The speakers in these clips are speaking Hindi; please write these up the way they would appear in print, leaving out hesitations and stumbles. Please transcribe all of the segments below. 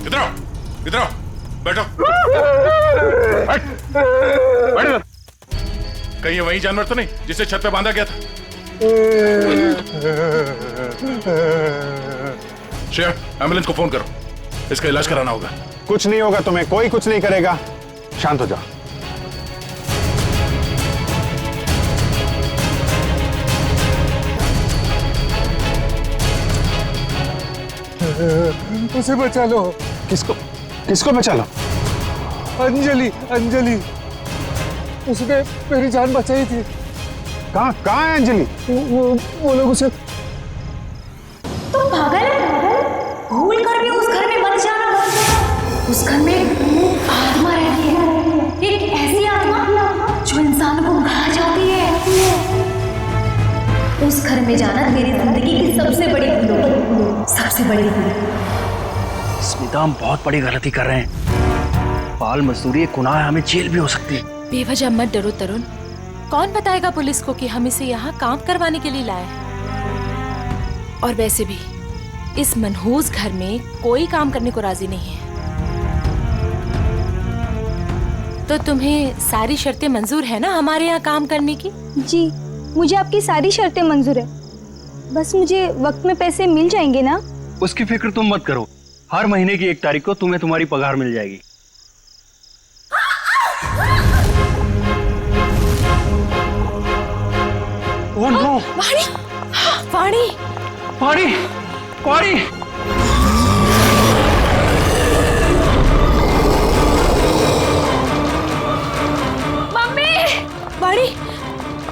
इधर आओ, इधर आओ, बैठो। कहीं ये वही जानवर तो नहीं जिसे छत पे बांधा गया था? श्रेया, एम्बुलेंस को फोन करो, इसका इलाज कराना होगा। कुछ नहीं होगा तुम्हें, कोई कुछ नहीं करेगा, शांत हो जाओ। उसे बचा लो। किसको किसको बचा लो? अंजलि, अंजलि, उसने मेरी जान बचाई थी। कहाँ है अंजलि? वो लोग उसे। तुम पागल है? भूल कर भी उस घर में मत जाना। उस घर में आत्मा रहती है, एक ऐसी आत्मा जो इंसान को खा जाती है। उस घर में जाना तेरी जिंदगी की सबसे बड़ी भूल होगी, सबसे बड़ी भूल। स्मिता, हम बहुत बड़ी गलती कर रहे हैं। बाल मजदूरी एक गुनाह है, हमें जेल भी हो सकती है। बेवजह मत डरो तरुण, कौन बताएगा पुलिस को कि हम इसे यहाँ काम करवाने के लिए लाए हैं? और वैसे भी इस मनहूस घर में कोई काम करने को राजी नहीं है। तो तुम्हें सारी शर्तें मंजूर है ना हमारे यहाँ काम करने की? जी, मुझे आपकी सारी शर्तें मंजूर है, बस मुझे वक्त में पैसे मिल जाएंगे ना? उसकी फिक्र तुम मत करो, हर महीने की 1 तारीख को तुम्हें तुम्हारी पगार मिल जाएगी। Oh no! वाणी! वाणी! वाणी! वाणी! मम्मी! वाणी!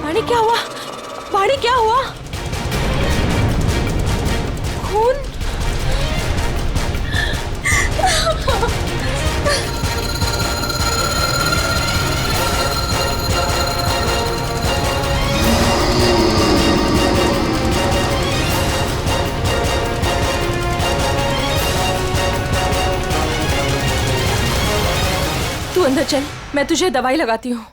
वाणी क्या हुआ? वाणी क्या हुआ? खून? तू अंदर चल, मैं तुझे दवाई लगाती हूँ।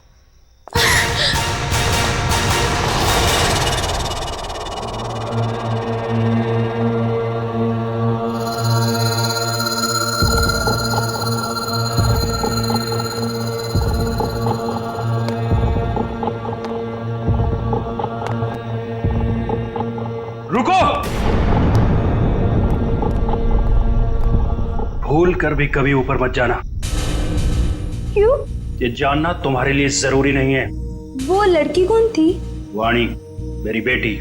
रुको! भूल कर भी कभी ऊपर मत जाना। क्यों? ये जानना तुम्हारे लिए जरूरी नहीं है। वो लड़की कौन थी? वाणी, मेरी बेटी।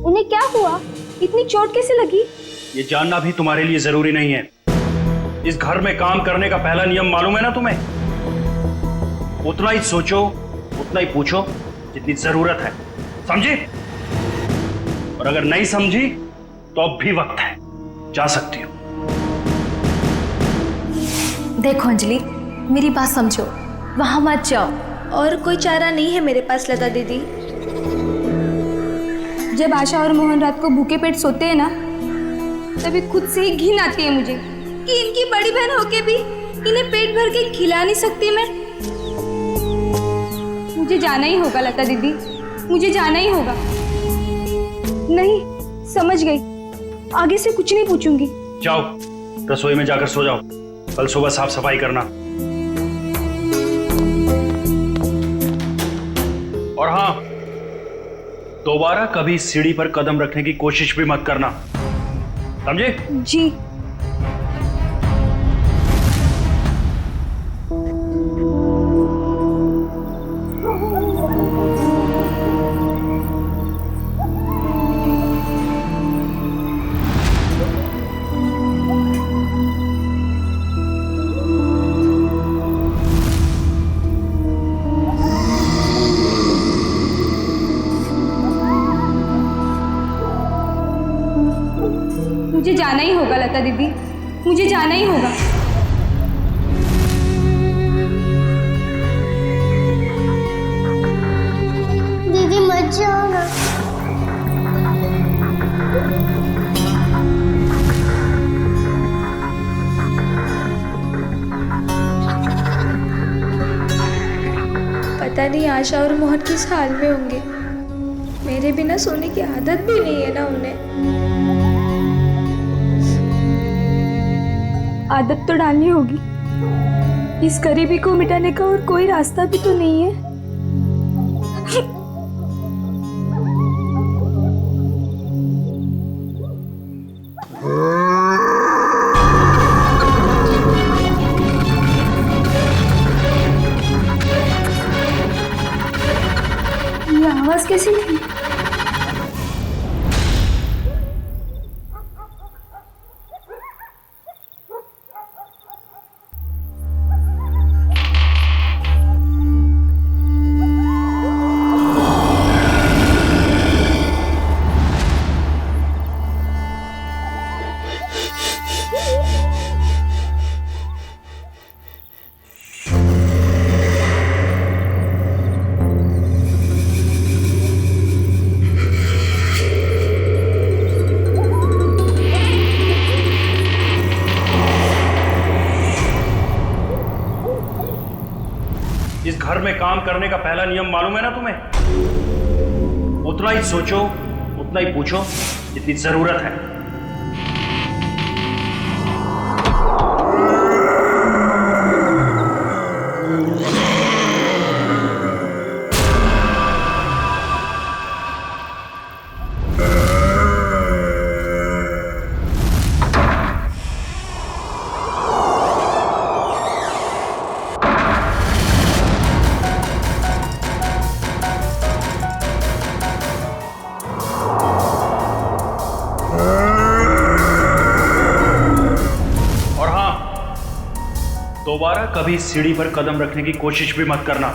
उन्हें क्या हुआ? इतनी चोट कैसे लगी? ये जानना भी तुम्हारे लिए जरूरी नहीं है। इस घर में काम करने का पहला नियम मालूम है ना तुम्हें? उतना ही सोचो, उतना ही पूछो जितनी जरूरत है, समझी? और अगर नहीं समझी तो अब भी वक्त है, जा सकती हो। देखो अंजलि, मेरी बात समझो, वहां मत जाओ। और कोई चारा नहीं है मेरे पास लता दीदी। जब आशा और मोहन रात को भूखे पेट सोते हैं ना, तभी खुद से ही घिन आती है मुझे कि इनकी बड़ी बहन होके भी इन्हें पेट भर के खिला नहीं सकती मैं। मुझे जाना ही होगा लता दीदी, मुझे जाना ही होगा। नहीं, समझ गई, आगे से कुछ नहीं पूछूंगी। जाओ, रसोई में जाकर सो जाओ, कल सुबह साफ सफाई करना। और हाँ, दोबारा कभी सीढ़ी पर कदम रखने की कोशिश भी मत करना, समझे? जी। मुझे जाना ही होगा लता दीदी, मुझे जाना ही होगा। दीदी मत जाओ ना। पता नहीं आशा और मोहन किस हाल में होंगे। मेरे बिना सोने की आदत भी नहीं है ना उन्हें। आदत तो डालनी होगी। इस गरीबी को मिटाने का और कोई रास्ता भी तो नहीं है। ये आवाज कैसी थी? इस घर में काम करने का पहला नियम मालूम है ना तुम्हें? उतना ही सोचो, उतना ही पूछो जितनी जरूरत है। दोबारा कभी सीढ़ी पर कदम रखने की कोशिश भी मत करना।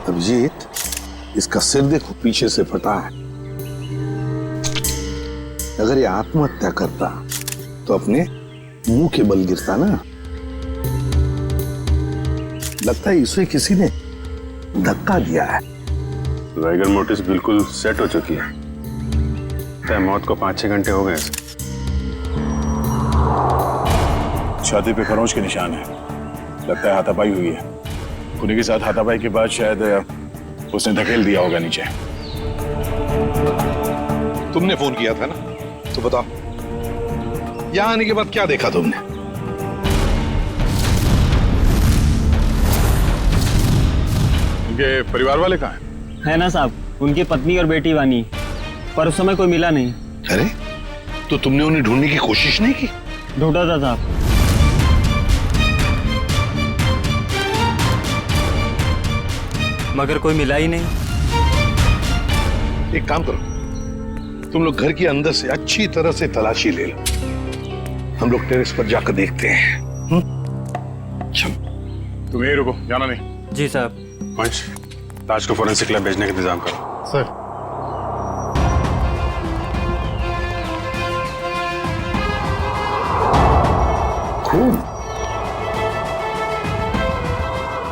अभिजीत, इसका सिर देखो पीछे से फटा है। अगर ये आत्महत्या करता तो अपने मुंह के बल गिरता ना। लगता है इसे किसी ने धक्का दिया है। वाइगर मोटिस बिल्कुल सेट हो चुकी है। मौत को 5-6 घंटे हो गए। छाती पे खरोंच के निशान है। लगता है हाथापाई हुई है। खूनी के साथ हाथापाई के बाद शायद उसने धकेल दिया होगा नीचे। तुमने फोन किया था ना, तो बताओ यहां आने के बाद क्या देखा तुमने? उनके परिवार वाले कहाँ हैं? है ना साहब, उनकी पत्नी और बेटी वानी, पर उस समय कोई मिला नहीं। अरे तो तुमने उन्हें ढूंढने की कोशिश नहीं की? ढूंढा था साहब। मगर कोई मिला ही नहीं। एक काम करो, तुम लोग घर के अंदर से अच्छी तरह से तलाशी ले लो, हम लोग टेरेस पर जाकर देखते हैं। चलो तुम यही रुको, जाना नहीं। जी साहब। पंच, ताज को फोरेंसिक लैब भेजने का इंतजाम करो। सर खून,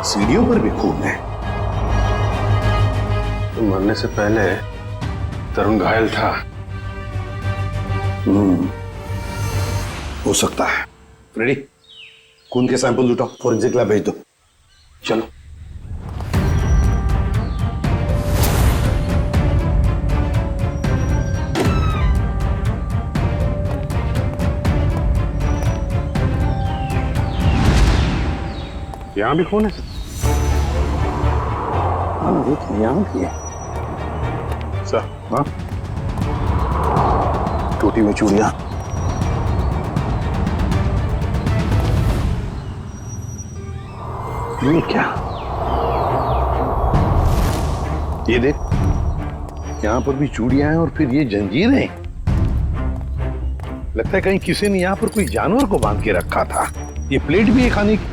सीढ़ियों पर भी खून है। तो मरने से पहले तरुण घायल था। हो सकता है। रेडी, खून के सैंपल उठाओ, फोरेंसिक लैब भेज दो। चलो। यहाँ भी खून है? यहाँ भी है। सर, हाँ? टूटी हुई चूड़ियां। ये क्या? ये देख, यहाँ पर भी चूड़ियां हैं और फिर ये जंजीरें। लगता है कहीं किसी ने यहाँ पर कोई जानवर को बांध के रखा था। ये प्लेट भी है खाने की।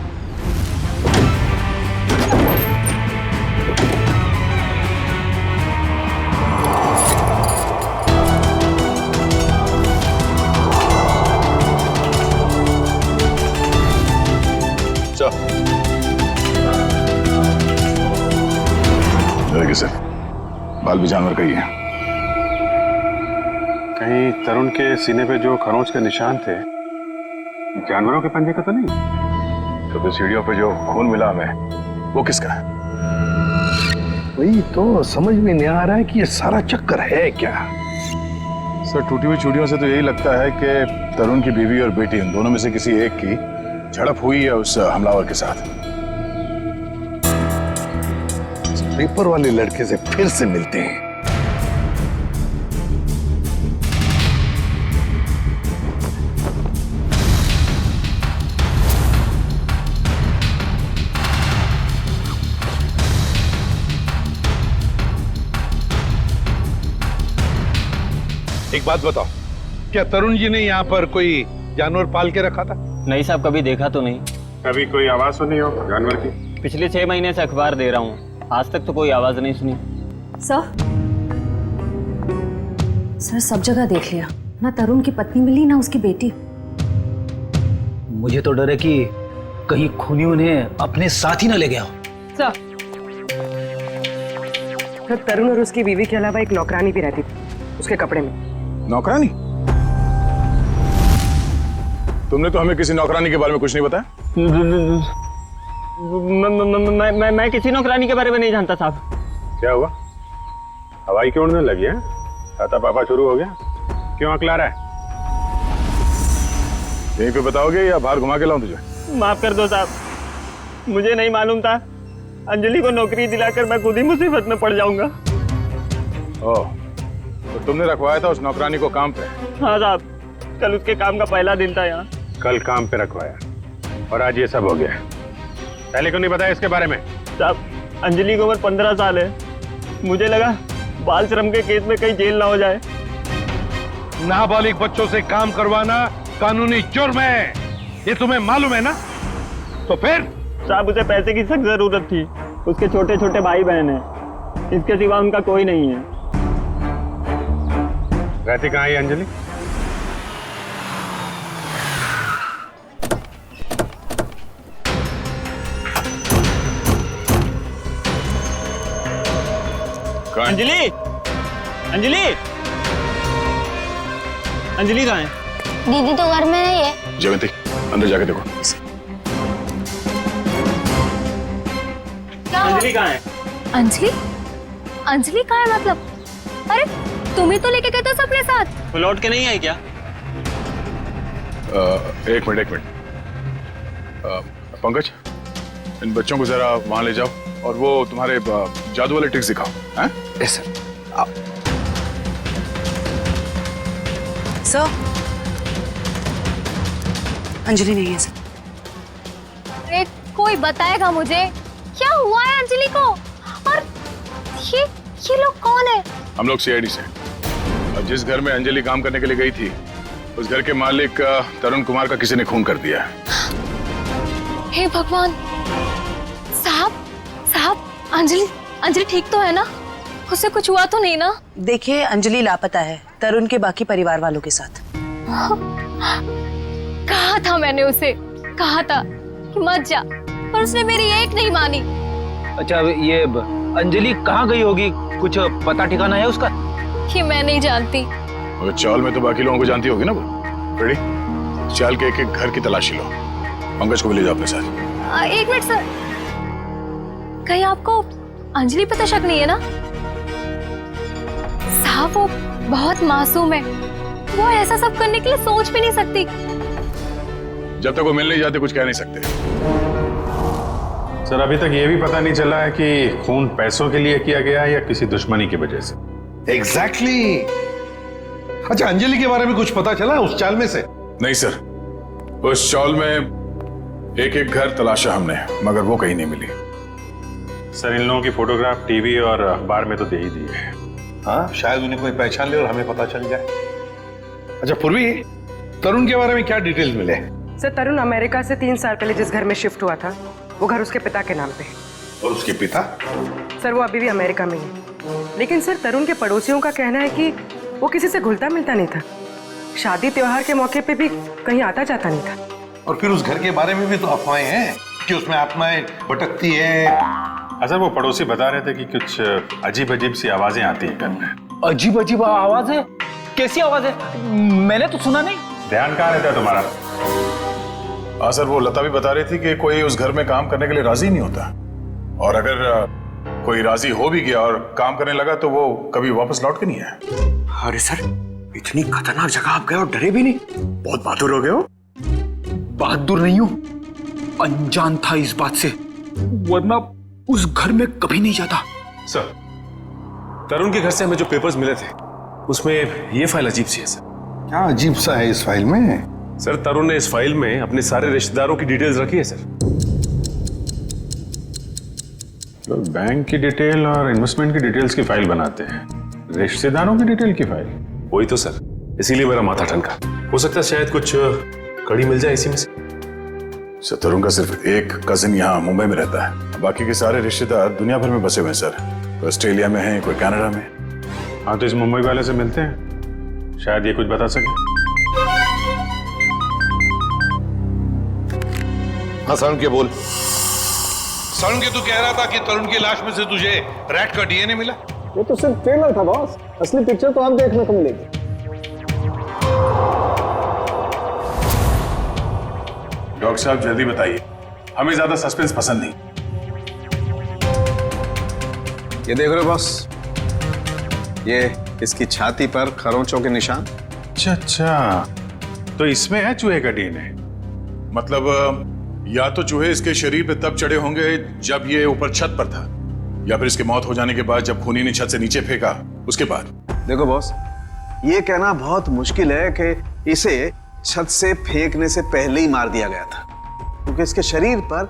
सर, बाल भी जानवर का ही है। कहीं तरुण के सीने पे जो खरोंच के निशान थे, जानवरों के पंजे का तो नहीं? तो फिर सीढ़ियों पे जो खून मिला हमें, वो किसका है? वही तो समझ में नहीं आ रहा है कि ये सारा चक्कर है क्या। सर, टूटी हुई चूड़ियों से तो यही लगता है कि तरुण की बीवी और बेटी, इन दोनों में से किसी एक की झड़प हुई है उस हमलावर के साथ। पेपर वाले लड़के से फिर से मिलते हैं। एक बात बताओ, क्या तरुण जी ने यहाँ पर कोई जानवर पाल के रखा था? नहीं साहब, कभी देखा तो नहीं। कभी कोई आवाज सुनी हो जानवर की? पिछले 6 महीने से अखबार दे रहा हूँ, आज तक तो कोई आवाज नहीं सुनी। सर सब जगह देख लिया, ना तरुण की पत्नी मिली ना उसकी बेटी। मुझे तो डर है कि कहीं खूनी उन्हें अपने साथ ही ना ले गया हो। तो तरुण और उसकी बीवी के अलावा एक नौकरानी भी रहती थी उसके कपड़े में। नौकरानी? तुमने तो हमें किसी नौकरानी के बारे में कुछ नहीं बताया। मैं किसी नौकरानी के बारे में नहीं जानता साहब। क्या हुआ? हवाई क्यों उड़ने लगी है? छाता पापा शुरू हो गया? क्यों अकला रहा है? यहीं पे बताओगे या बाहर घुमा के लाऊं तुझे? माफ कर दो साहब, मुझे नहीं मालूम था। अंजलि को नौकरी दिलाकर मैं खुद ही मुसीबत में पड़ जाऊंगा। ओह, तो तुमने रखवाया था उस नौकरानी को काम पे? हाँ साहब, कल उसके काम का पहला दिन था यहाँ। कल काम पे रखवाया और आज ये सब हो गया। पहले क्यों नहीं बताया इसके बारे में? साहब, अंजलि की उम्र 15 साल है। मुझे लगा बाल श्रम के केस में कहीं जेल ना हो जाए। नाबालिग बच्चों से काम करवाना कानूनी जुर्म है, ये तुम्हें मालूम है ना? तो फिर? साहब, उसे पैसे की सख्त जरूरत थी। उसके छोटे छोटे भाई बहन हैं, इसके सिवा उनका कोई नहीं है। रहती कहाँ है अंजलि? अंजलि, अंजलि, अंजलि कहाँ है? दीदी तो घर में नहीं है। जयवंती, अंदर जाके देखो। अंजलि कहाँ है? अंजलि? अंजलि कहाँ है मतलब? अरे तुम ही तो लेके गए थे सबके साथ। वो लौट के नहीं आई क्या? एक मिनट। पंकज, इन बच्चों को जरा वहां ले जाओ और वो तुम्हारे जादू वाले ट्रिक्स दिखाओ। हैं? Yes sir. सर, अंजलि नहीं है सर। अरे कोई बताएगा मुझे क्या हुआ है अंजलि को? और ये लोग कौन है? हम लोग सीआईडी से। अब जिस घर में अंजलि काम करने के लिए गई थी, उस घर के मालिक तरुण कुमार का किसी ने खून कर दिया है। हे भगवान! साहब, अंजलि ठीक तो है ना? उसे कुछ हुआ तो नहीं ना? देखिए, अंजलि लापता है तरुण के बाकी परिवार वालों के साथ। कहा था मैंने उसे, कहा था कि मत जा, पर उसने मेरी एक नहीं मानी। अच्छा, ये अंजलि कहाँ गई होगी? कुछ पता ठिकाना है उसका? कि मैं नहीं जानती। मगर चाल में तो बाकी लोगों को जानती होगी ना वो। रेडी? चाल के एक घर की तलाशी लो। पंकज को भी ले जाओ अपने साथ। एक मिनट सर, कहीं आपको अंजलि पे तो शक नहीं है ना? साहब, वो बहुत मासूम है, वो ऐसा सब करने के लिए सोच भी नहीं सकती। जब तक वो मिल नहीं जाते कुछ कह नहीं सकते। सर, अभी तक ये भी पता नहीं चला है कि खून पैसों के लिए किया गया है या किसी दुश्मनी की वजह से। एग्जैक्टली। अच्छा, अंजलि के बारे में कुछ पता चला उस चाल में से? नहीं सर, उस चाल में एक घर तलाशा हमने, मगर वो कहीं नहीं मिली। सर, इन लोगों की फोटोग्राफ टीवी और अखबार में तो दे ही दी है। हाँ, शायद उन्हें कोई पहचान ले और हमें पता चल जाए। अच्छा पूर्वी, तरुण के बारे में क्या डिटेल्स मिले? सर, तरुण अमेरिका से 3 साल पहले जिस घर में शिफ्ट हुआ था, वो घर उसके पिता के नाम पे है। और उसके पिता? सर, वो अभी भी अमेरिका में ही है। लेकिन सर, तरुण के पड़ोसियों का कहना है कि वो किसी से घुलता मिलता नहीं था। शादी त्योहार के मौके पे भी कहीं आता जाता नहीं था। और फिर उस घर के बारे में भी तो अफवाहें हैं कि उसमें आत्माएं भटकती है। अच्छा, वो पड़ोसी बता रहे थे कि कुछ अजीब अजीब सी आवाजें आती हैं घर में। अजीब अजीब आवाज है? कैसी आवाज है? मैंने तो सुना नहीं। ध्यान कहाँ रहता है तुम्हारा? हाँ सर, वो लता भी बता रही थी कि कोई उस घर में काम करने के लिए राजी नहीं होता, और अगर कोई राजी हो भी गया और काम करने लगा तो वो कभी वापस लौट के नहीं आया। अरे सर, इतनी खतरनाक जगह आप गए और डरे भी नहीं? बहुत बहादुर हो गए हो। बहादुर नहीं हूं, अनजान था इस बात से, वरना उस घर में कभी नहीं जाता। सर, तरुण के घर से हमें जो पेपर्स मिले थे उसमें ये फाइल अजीब सी है सर। क्या अजीब सा है इस फाइल में? सर, तरुण ने इस फाइल में अपने सारे रिश्तेदारों की डिटेल्स रखी है सर। तो बैंक की डिटेल और इन्वेस्टमेंट की डिटेल्स की फाइल बनाते हैं, रिश्तेदारों की डिटेल की फाइल? वही तो सर, इसीलिए मेरा माथा ठनका। हो सकता है शायद कुछ कड़ी मिल जाए इसी में से। सर, तरुण का सिर्फ एक कजिन यहाँ मुंबई में रहता है, बाकी के सारे रिश्तेदार दुनिया भर में बसे हुए हैं सर। कोई ऑस्ट्रेलिया में है, कोई कनाडा में। हाँ, तो इस मुंबई वाले से मिलते हैं, शायद ये कुछ बता सके। हाँ सारुण के बोल। सारुण के तू कह रहा था कि तरुण की लाश में से तुझे रैट का डीएनए मिला? वो तो सिर्फ ट्रेलर था बॉस, असली पिक्चर तो आप देखने को मिलेगी। डॉक्टर साहब जल्दी बताइए, हमें ज्यादा सस्पेंस पसंद नहीं। ये देख रहे हो बॉस, ये इसकी छाती पर खरोंचों के निशान। अच्छा, तो इसमें है चूहे का डीएनए? मतलब या तो चूहे इसके शरीर पे तब चढ़े होंगे जब ये ऊपर छत पर था, या फिर इसकी मौत हो जाने के बाद जब खूनी ने छत से नीचे फेंका उसके बाद। देखो बॉस, ये कहना बहुत मुश्किल है कि इसे छत से फेंकने से पहले ही मार दिया गया था, क्योंकि इसके शरीर पर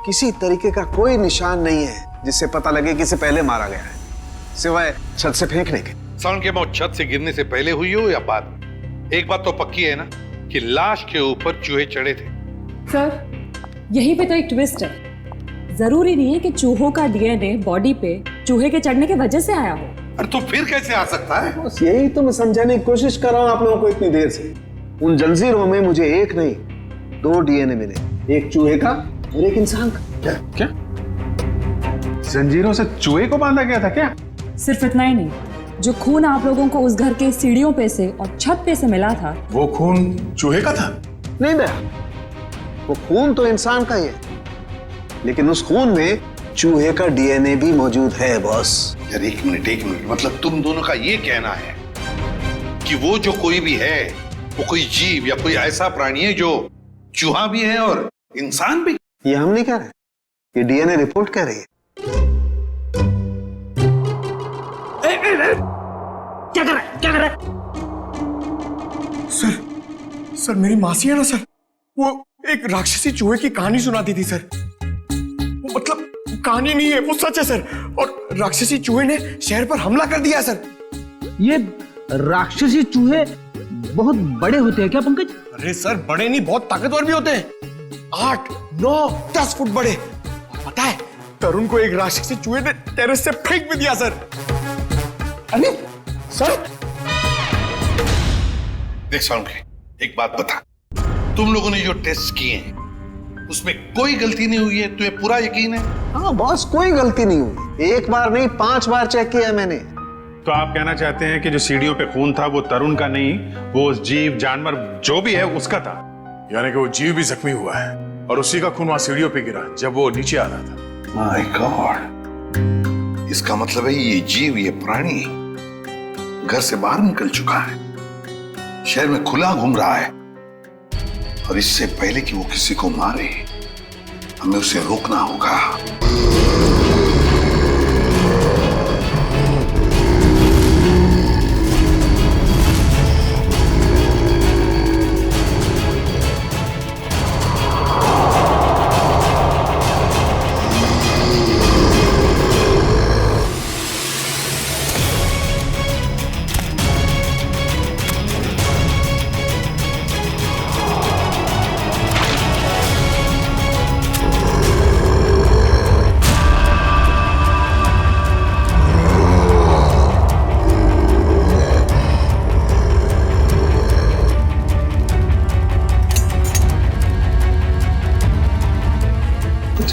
किसी तरीके का कोई निशान नहीं है जिससे पता लगे कि इसे पहले मारा गया है, सिवाय छत से फेंकने के। सारुण की मौत छत से गिरने से पहले हुई हो या बाद? एक बात तो पक्की है ना कि लाश के ऊपर चूहे चढ़े थे। सर, यहीं पे तो एक ट्विस्ट है। जरूरी नहीं है कि चूहों का डीएनए बॉडी पे चूहे के चढ़ने की वजह से आया हो। अरे तो फिर कैसे आ सकता है? बस यही तो मैं समझाने की कोशिश कर रहा हूं आप लोगों को इतनी देर से। उन जंजीरों में मुझे एक नहीं 2 डीएनए मिले, एक चूहे का और एक इंसान का। क्या जंजीरों से चूहे को बांधा गया था क्या? सिर्फ इतना ही नहीं, जो खून आप लोगों को उस घर के सीढ़ियों पे से और छत पे से मिला था, वो खून चूहे का था? नहीं दया, वो खून तो इंसान का ही है, लेकिन उस खून में चूहे का डीएनए भी मौजूद है बॉस। यार एक मिनट, मतलब तुम दोनों का ये कहना है कि वो जो कोई भी है वो कोई जीव या कोई ऐसा प्राणी है जो चूहा भी है और इंसान भी? ये हम नहीं कह रहे, ये डीएनए रिपोर्ट कह रही है। क्या कर रहा है? सर मेरी मासी है ना सर, वो एक राक्षसी चूहे की कहानी सुनाती थी सर। वो मतलब कहानी नहीं है, वो सच है सर। और राक्षसी चूहे ने शहर पर हमला कर दिया सर। ये राक्षसी चूहे बहुत बड़े होते हैं क्या पंकज? अरे सर बड़े नहीं, बहुत ताकतवर भी होते हैं। 8, 9, 10 फुट बड़े। और पता है तरुण को एक राक्षसी चूहे ने टेरेस से फेंक भी दिया सर। अरे सर देख साउंड, एक बात बता, तुम लोगों ने जो टेस्ट किए हैं उसमें कोई गलती नहीं हुई है? तुम्हें पूरा यकीन है? हाँ बॉस, कोई गलती नहीं हुई। एक बार नहीं 5 बार चेक किया मैंने। तो आप कहना चाहते हैं कि जो सीढ़ियों पे खून था वो तरुण का नहीं, वो जीव जानवर जो भी है उसका था? यानी कि वो जीव भी जख्मी हुआ है और उसी का खून वहां सीढ़ियों पे गिरा जब वो नीचे आ रहा था। माय गॉड, इसका मतलब है ये जीव, ये प्राणी घर से बाहर निकल चुका है, शहर में खुला घूम रहा है, और इससे पहले कि वो किसी को मारे हमें उसे रोकना होगा।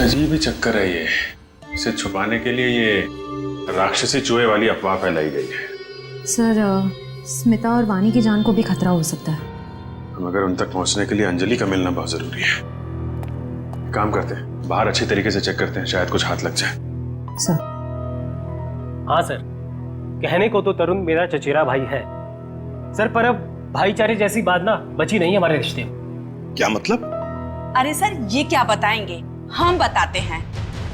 अजीब ही चक्कर है ये। इसे छुपाने के लिए ये राक्षसी चूहे वाली अफवाह फैलाई गई है। सर स्मिता और वानी की जान को भी खतरा हो सकता है। मगर उन तक पहुंचने के लिए अंजलि का मिलना बहुत जरूरी है। काम करते हैं, बाहर अच्छी तरीके से चेक करते हैं, शायद कुछ हाथ लग जाए। सर। हाँ सर, कहने को तो तरुण मेरा चचेरा भाई है सर, पर अब भाईचारे जैसी बात ना बची नहीं हमारे रिश्ते में। क्या मतलब? अरे सर ये क्या बताएंगे, हम बताते हैं।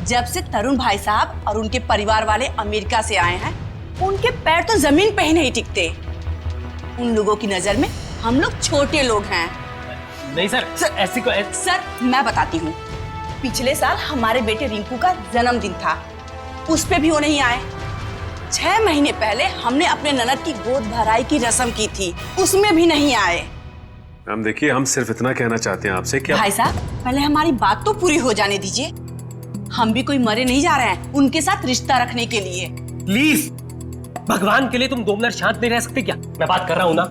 जब से तरुण भाई साहब और उनके परिवार वाले अमेरिका से आए हैं, उनके पैर तो जमीन पे ही नहीं टिकते। उन लोगों की नजर में हम लोग छोटे लोग हैं। नहीं सर, ऐसी को सर मैं बताती हूँ, पिछले साल हमारे बेटे रिंकू का जन्मदिन था, उस पे भी वो नहीं आए। 6 महीने पहले हमने अपने ननद की गोद भराई की रस्म की थी, उसमें भी नहीं आए। हम देखिए, हम सिर्फ इतना कहना चाहते हैं आपसे कि भाई साहब पहले हमारी बात तो पूरी हो जाने दीजिए। हम भी कोई मरे नहीं जा रहे हैं उनके साथ रिश्ता रखने के लिए। प्लीज भगवान के लिए तुम 2 मिनट शांत नहीं रह सकते क्या? मैं बात कर रहा हूँ ना।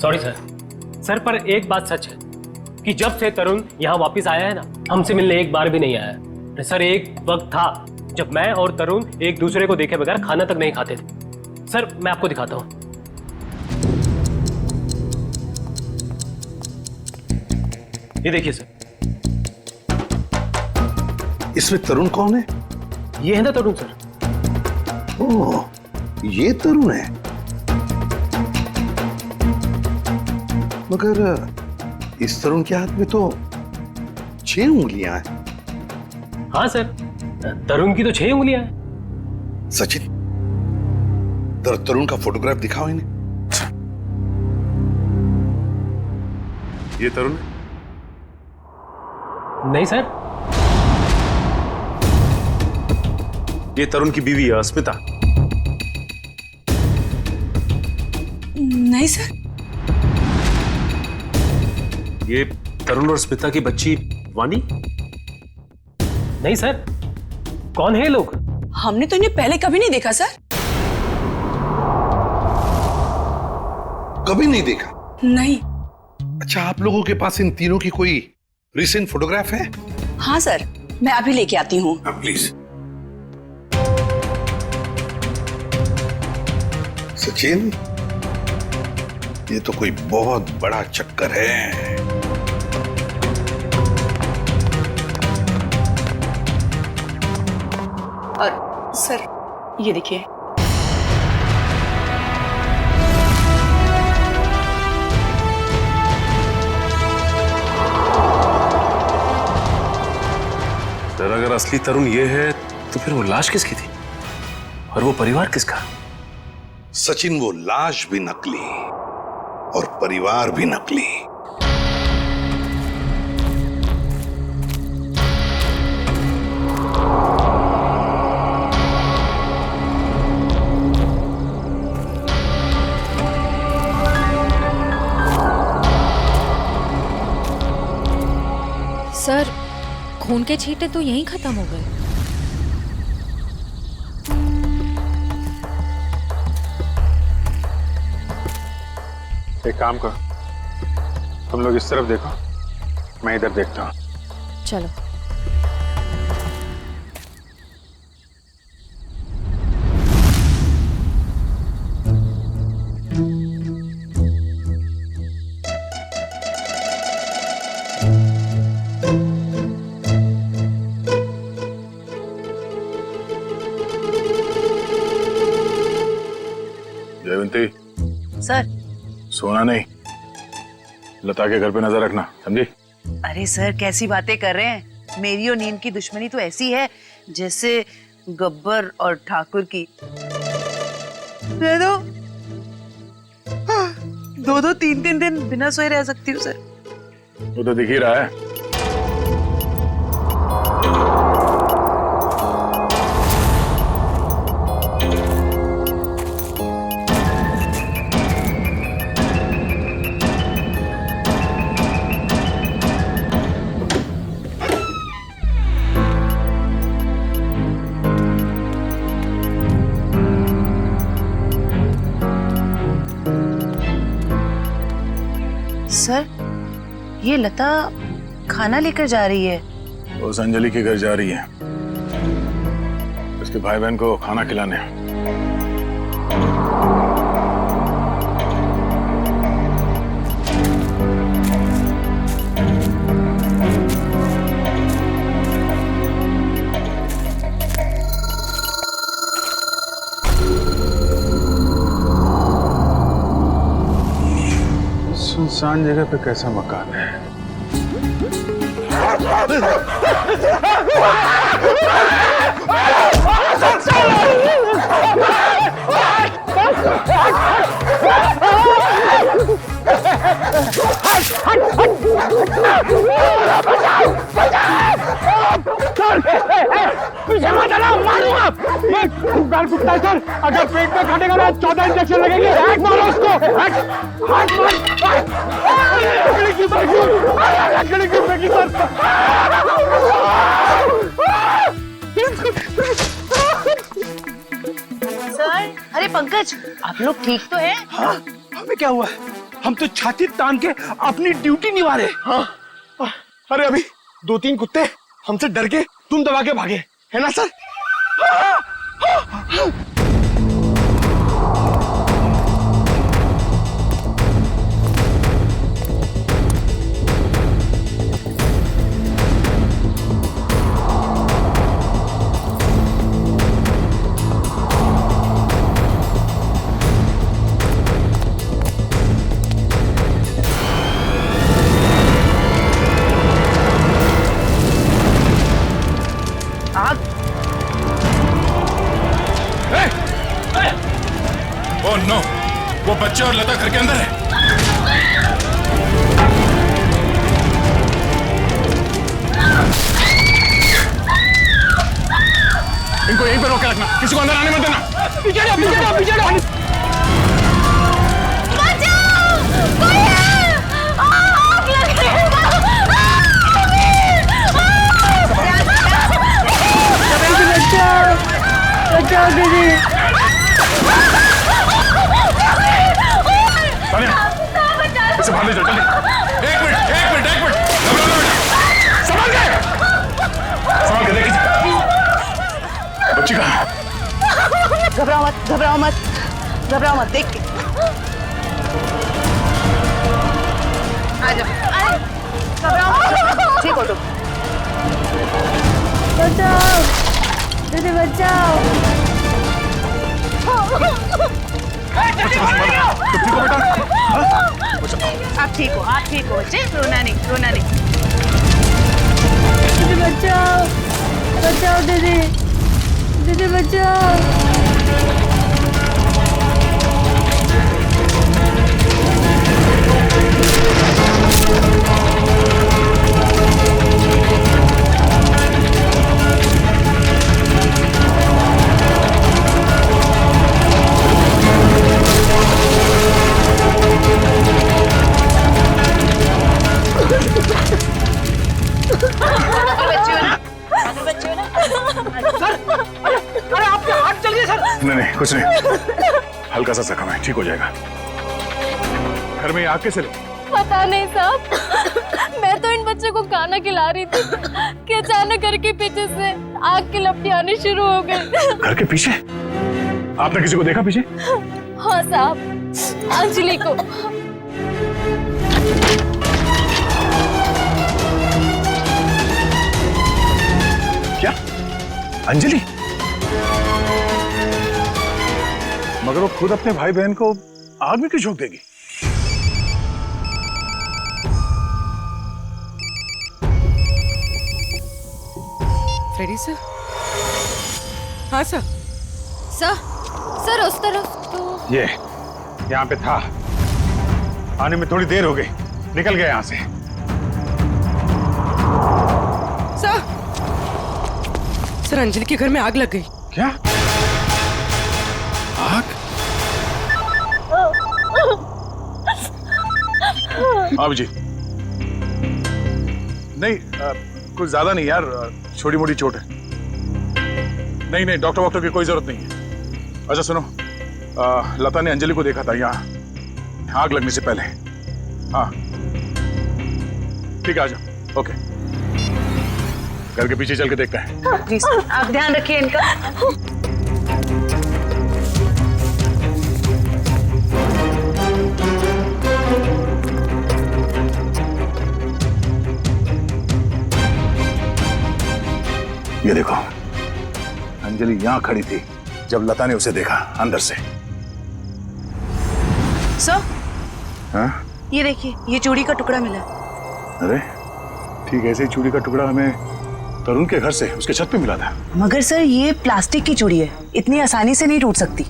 सॉरी सर, पर एक बात सच है कि जब से तरुण यहाँ वापस आया है ना, हमसे मिलने एक बार भी नहीं आया। सर एक वक्त था जब मैं और तरुण एक दूसरे को देखे बगैर खाना तक नहीं खाते थे। सर मैं आपको दिखाता हूँ, ये देखिए सर। इसमें तरुण कौन है? ये है ना तरुण सर। ओह, ये तरुण है। मगर इस तरुण के हाथ में तो 6 उंगलियां हैं। हाँ सर, तरुण की तो 6 उंगलियां हैं। सचिन, तरुण का फोटोग्राफ दिखाओ इन्हें। ये तरुण नहीं सर, ये तरुण की बीवी है स्मिता। नहीं सर। ये तरुण और स्मिता की बच्ची वानी? नहीं सर, कौन है ये लोग? हमने तो इन्हें पहले कभी नहीं देखा सर। कभी नहीं देखा? नहीं। अच्छा, आप लोगों के पास इन तीनों की कोई रिसेंट फोटोग्राफ है? हाँ सर, मैं अभी लेके आती हूँ। प्लीज। सचिन, ये तो कोई बहुत बड़ा चक्कर है। और सर ये देखिए। सर अगर असली तरुण ये है तो फिर वो लाश किसकी थी और वो परिवार किसका? सचिन, वो लाश भी नकली और परिवार भी नकली। सर, खून के छींटे तो यहीं खत्म हो गए। एक काम करो, तुम लोग इस तरफ देखो, मैं इधर देखता हूँ। चलो। जयवंती, सर। सोना नहीं, लता के घर पे नजर रखना, समझी? अरे सर, कैसी बातें कर रहे हैं? मेरी और नीम की दुश्मनी तो ऐसी है जैसे गब्बर और ठाकुर की। दे दो, 2-2, 3-3 दिन बिना सोए रह सकती हूँ सर। वो तो दिख ही रहा है। सर, ये लता खाना लेकर जा रही है। उस अंजलि के घर जा रही है, उसके भाई बहन को खाना खिलाने। सुनसान जगह पे कैसा मकान है? पीछे मत चलो, मारूंगा। गाल फुटता है सर, अगर पेट में काटेगा ना 14 इंजेक्शन लगेंगे। हट मारो उसको, हट हट मत। लकड़ी की फेंकी, लकड़ी की फेंकी सर। सर, अरे पंकज, आप लोग ठीक तो हैं? हाँ, हमें क्या हुआ? हम तो छाती तान के अपनी ड्यूटी निभा रहे। हाँ, अरे अभी 2-3 कुत्ते हमसे डर के तुम दबा के भागे, है ना सर? ओह नो, वो बच्चे और लता घर के अंदर है। इनको यहीं पे रोक के रखना, किसी को अंदर आने मत देना। पीछे जाओ, पीछे जाओ, पीछे जाओ। बचाओ दीदी। इसे बाहर ले जाओ, जल्दी। एक मिनट। संभाल के देखिए, बच्ची कहाँ? घबराओ मत, देख के आ जाओ। घबराओ मत, ठीक हो तुम। बचाओ दीदी, बचाओ। आप ठीक हो बच्चे, रोना नहीं। दीदी बचाओ दीदी बचाओ। अरे आपके हाथ चल गए सर। नहीं कुछ नहीं, हल्का सा जख्म है, ठीक हो जाएगा। घर में आग कैसे लगी? पता नहीं साहब, मैं तो इन बच्चों को खाना खिला रही थी कि अचानक घर के पीछे से आग की लपटें आनी शुरू हो गई। घर के पीछे? आपने किसी को देखा पीछे? हाँ साहब, अंजलि को। क्या? अंजलि? मगर वो खुद अपने भाई बहन को आग में क्यों झोंक देगी? Freddie sir? हाँ सर। सर उस तरफ तो ये यहाँ पे था, आने में थोड़ी देर हो गई, निकल गया यहाँ से। सर अंजलि के घर में आग लग गई। क्या? आग? अभिजीत, नहीं कुछ ज्यादा नहीं यार, छोटी मोटी चोट है। नहीं डॉक्टर वॉक्टर की कोई जरूरत नहीं है। अच्छा सुनो, लता ने अंजलि को देखा था यहाँ आग लगने से पहले। हाँ ठीक है, आ जाओ। ओके, घर के पीछे चल के देखते हैं। जी सर, आप ध्यान रखिए इनका। ये देखो, अंजलि यहाँ खड़ी थी जब लता ने उसे देखा अंदर से। सर, हाँ? ये देखिए, ये चूड़ी का टुकड़ा मिला। अरे ठीक ऐसे ही चूड़ी का टुकड़ा हमें तरुण के घर से उसके छत पे मिला था। मगर सर ये प्लास्टिक की चूड़ी है, इतनी आसानी से नहीं टूट सकती।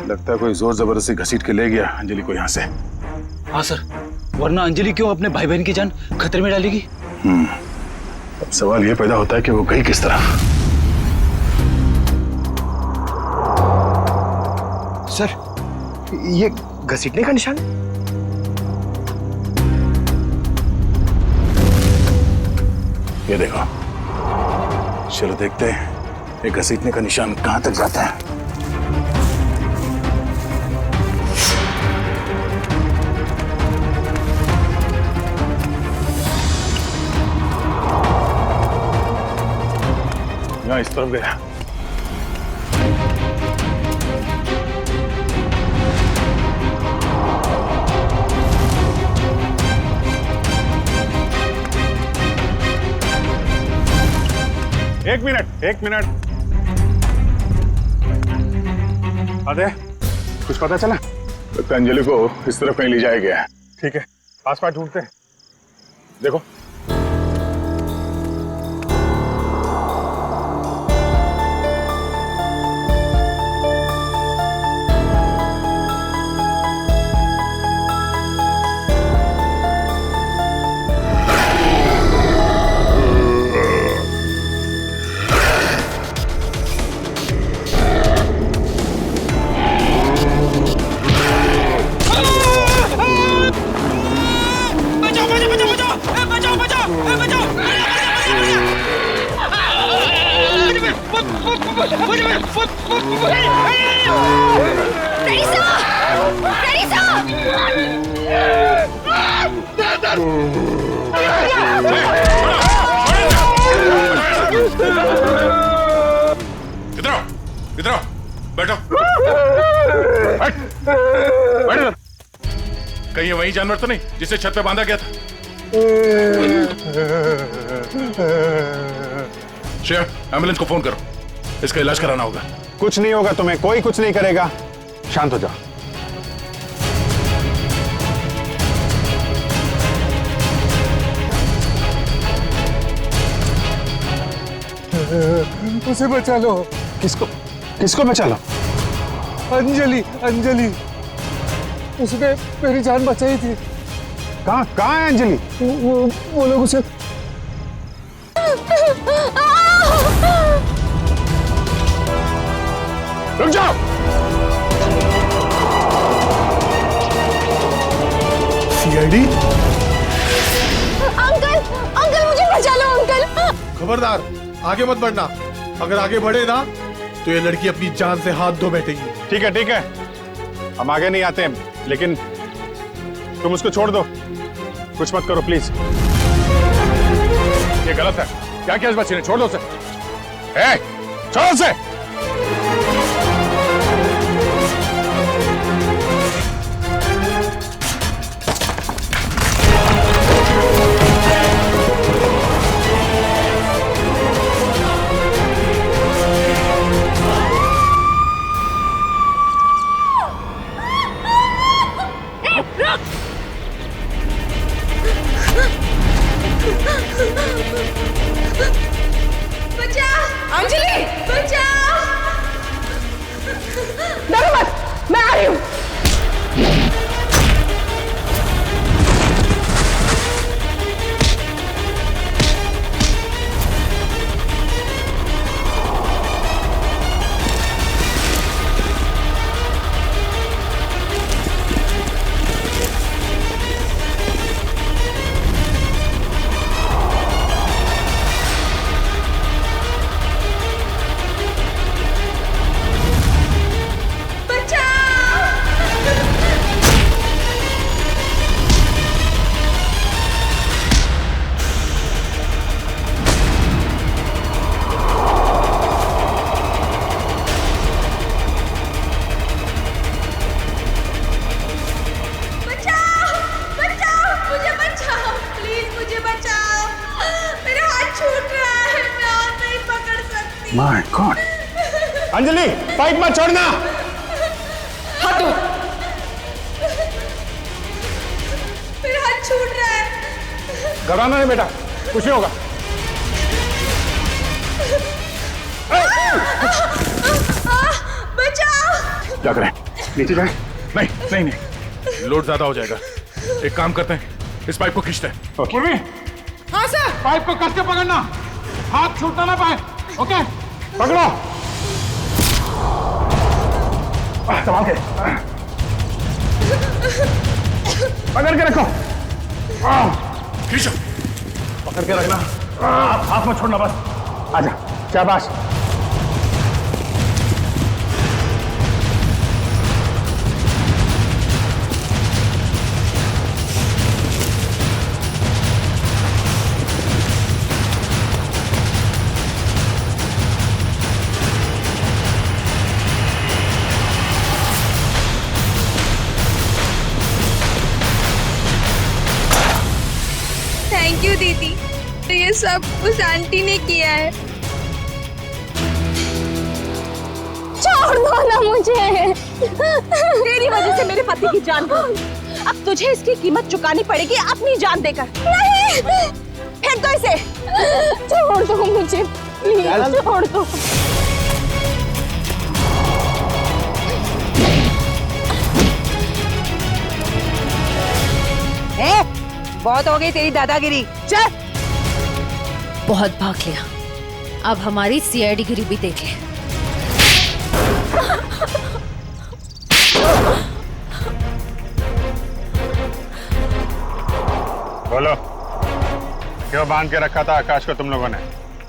लगता है कोई जोर जबरदस्ती घसीट के ले गया अंजलि को यहाँ से। हाँ सर, वरना अंजलि क्यों अपने भाई बहन की जान खतरे में डालेगी? अब सवाल ये पैदा होता है कि वो गई किस तरह। सर ये घसीटने का निशान है? ये देखो, चलो देखते हैं ये घसीटने का निशान कहां तक जाता है। यहाँ इस तरफ गया। एक मिनट अरे कुछ पता चला? तो अंजलि को इस तरफ कहीं ले जाया गया है। ठीक है, आसपास ढूंढते हैं। देखो इधर आओ, बैठो। बैठो। कहीं ये वही जानवर तो नहीं जिसे छत पे बांधा गया था? श्रेया, एम्बुलेंस को फोन करो, इसका इलाज कराना होगा। कुछ नहीं होगा तुम्हें, कोई कुछ नहीं करेगा, शांत हो जाओ। उसे बचा लो। किसको बचा लो? अंजलि, उसने मेरी जान बचाई थी। कहाँ है अंजलि? वो लोग उसे रुक जाओ। सीआईडी? अंकल अंकल मुझे बचा लो अंकल। खबरदार आगे मत बढ़ना, अगर आगे बढ़े ना तो ये लड़की अपनी जान से हाथ धो बैठेगी। ठीक है, हम आगे नहीं आते हैं, लेकिन तुम उसको छोड़ दो, कुछ मत करो प्लीज। ये गलत है। क्या किया इस बच्चे ने? छोड़ दो उसे। छोड़ो उसे। अंजलि बचाओ! डरो मत, मैं आ रही हूँ। My God! अंजलि पाइप मत छोड़ना। हाथ दो। मेरा हाथ छूट रहा है। घबराना नहीं बेटा, कुछ नहीं होगा। बचाओ! क्या करें? नीचे जाए? नहीं, लोड ज्यादा हो जाएगा। एक काम करते हैं, इस पाइप को खींचते हैं। पूर्वी, हाँ सर। पाइप को कस के पकड़ना, हाथ छूटना ना पाए। ओके, पकड़ो। संभाल के पकड़ के रखो। खींचो, पकड़ के रखना, हाथ मत छोड़ना बस। आजा, शाबाश। थैंक यू दीदी, तो ये सब उस आंटी ने किया है। छोड़ दो ना मुझे। तेरी वजह से मेरे पति की जान गई। अब तुझे इसकी कीमत चुकानी पड़ेगी अपनी जान देकर। नहीं, फेंक दो इसे। छोड़ दो मुझे, प्लीज छोड़ दो। बहुत हो गई तेरी दादागिरी, चल। बहुत भाग लिया, अब हमारी सीआईडी गिरी भी देख ले। बोलो, क्यों बांध के रखा था आकाश को तुम लोगों ने?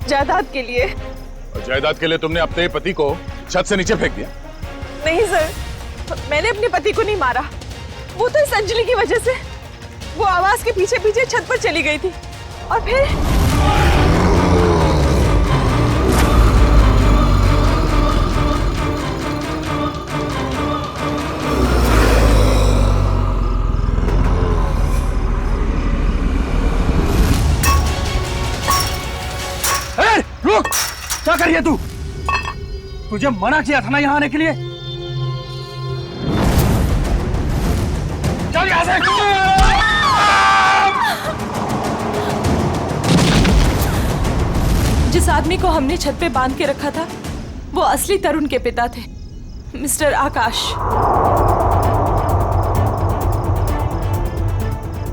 जायदाद के लिए। और जायदाद के लिए तुमने अपने पति को छत से नीचे फेंक दिया? नहीं सर, मैंने अपने पति को नहीं मारा, वो तो इस अंजलि की वजह से वो आवाज के पीछे पीछे छत पर चली गई थी और फिर रुक! क्या कर रही है तू? तुझे मना किया था ना यहाँ आने के लिए। चल यहाँ से! जिस आदमी को हमने छत पे बांध के रखा था वो असली तरुण के पिता थे, मिस्टर आकाश।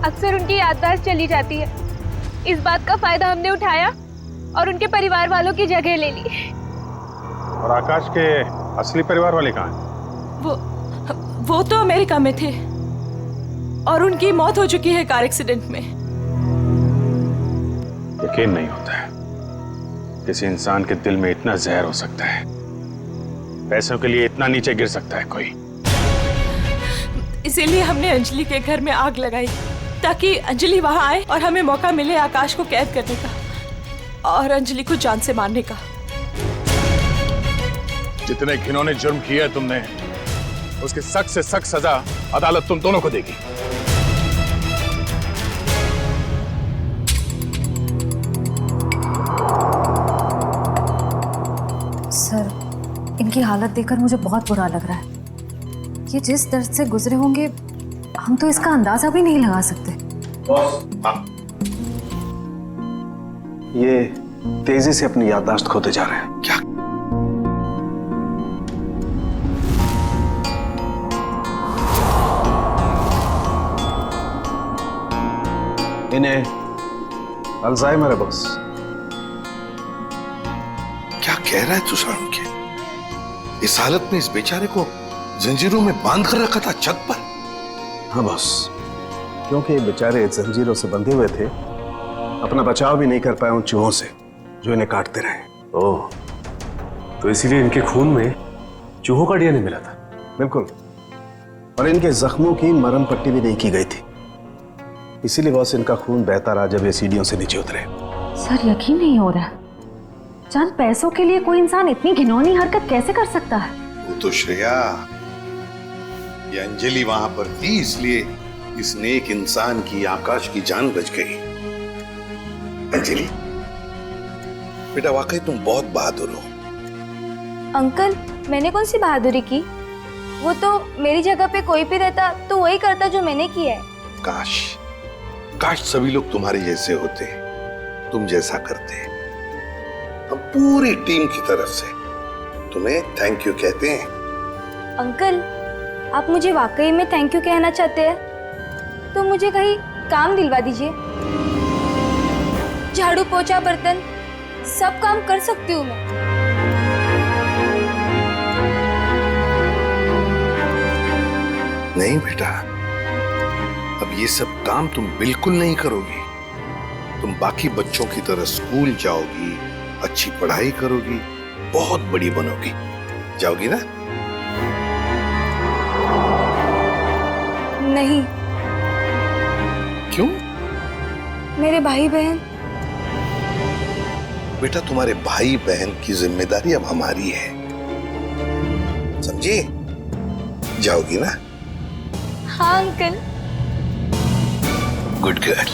अक्सर उनकी याददाश्त चली जाती है। इस बात का फायदा हमने उठाया और उनके परिवार वालों की जगह ले ली। और आकाश के असली परिवार वाले कहाँ हैं? वो तो अमेरिका में थे और उनकी मौत हो चुकी है कार एक्सीडेंट में। यकीन नहीं होता है किसी इंसान के दिल में इतना जहर हो सकता है, पैसों के लिए इतना नीचे गिर सकता है कोई। इसीलिए हमने अंजलि के घर में आग लगाई ताकि अंजलि वहां आए और हमें मौका मिले आकाश को कैद करने का और अंजलि को जान से मारने का। जितने घिनौने जुर्म किए है तुमने, उसकी सख्त से सख्त सजा अदालत तुम दोनों को देगी। सर, इनकी हालत देखकर मुझे बहुत बुरा लग रहा है। ये जिस दर्द से गुजरे होंगे हम तो इसका अंदाजा भी नहीं लगा सकते। ये तेजी से अपनी याददाश्त खोते जा रहे हैं। क्या? इन्हें अल्जाइमर है बॉस। क्या कह रहा है तू सारुण के? इस हालत में इस बेचारे को जंजीरों में बांध कर रखा था छत पर? हाँ बॉस, क्योंकि ये बेचारे जंजीरों से बंधे हुए थे, अपना बचाव भी नहीं कर पाए उन चूहों से जो इन्हें काटते रहे। ओह, तो इसीलिए इनके खून में चूहों का डीएनए मिला था। बिल्कुल, और इनके जख्मों की मरहम पट्टी भी नहीं की गई थी, इसीलिए बॉस इनका खून बहता रहा जब ये सीढ़ियों से नीचे उतरे। सर, यकीन नहीं हो रहा, चंद पैसों के लिए कोई इंसान इतनी घिनौनी हरकत कैसे कर सकता है? वो तो श्रेया, ये अंजलि वहां पर थी इसलिए इस नेक इंसान की, आकाश की जान बच गई। अंजलि बेटा, वाकई तुम बहुत बहादुर हो। अंकल, मैंने कौन सी बहादुरी की? वो तो मेरी जगह पे कोई भी रहता तो वही करता जो मैंने किया है। काश सभी लोग तुम्हारे जैसे होते, तुम जैसा करते। हम पूरी टीम की तरफ से तुम्हें थैंक यू कहते हैं। अंकल, आप मुझे वाकई में थैंक यू कहना चाहते हैं तो मुझे कहीं काम दिलवा दीजिए। झाड़ू पोछा बर्तन सब काम कर सकती हूँ मैं। नहीं बेटा, अब ये सब काम तुम बिल्कुल नहीं करोगी। तुम बाकी बच्चों की तरह स्कूल जाओगी, अच्छी पढ़ाई करोगी, बहुत बड़ी बनोगी। जाओगी ना? नहीं। क्यों? मेरे भाई बहन। बेटा, तुम्हारे भाई बहन की जिम्मेदारी अब हमारी है, समझी? जाओगी ना? हाँ अंकल। Good girl.